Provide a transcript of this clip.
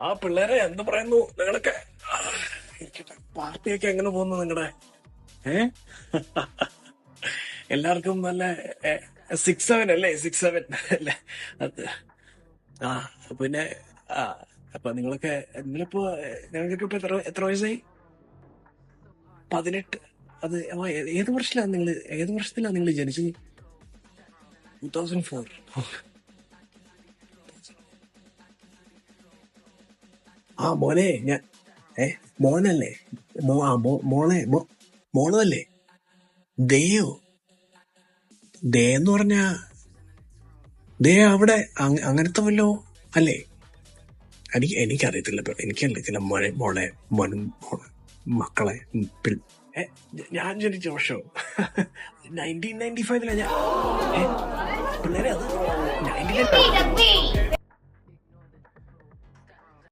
ആ പിള്ളേരെ എന്ത് പറയുന്നു നിങ്ങളൊക്കെ? ആ, ഇരിക്കട്ടെ. പാർട്ടിയൊക്കെ എങ്ങനെ പോകുന്നു നിങ്ങളുടെ? ഏ എല്ലാവർക്കും നല്ല 6-7 അല്ലേ? 6-7 അല്ലേ? അത് ആ പിന്നെ ആ അപ്പൊ നിങ്ങളിപ്പോ നിങ്ങൾക്കൊക്കെ ഇപ്പൊ എത്ര വയസ്സായി? 18. അത് ഏത് വർഷത്തിലാണ് നിങ്ങൾ ജനിച്ചത്? 2004. ആ മോനെ ഞാൻ ഏ മോനല്ലേ? മോളല്ലേ? ദേയോ? ദേ എന്ന് പറഞ്ഞ ദേ അവിടെ അങ്ങനത്തെ വല്ലോ അല്ലേ? എനിക്കറിയത്തില്ല. എനിക്കറിയത്തില്ല മക്കളെ. ഏ, ഞാൻ ജനിച്ച വർഷം 1995 ഞാൻ. ഏ, പിള്ളേരെ അത് 1995.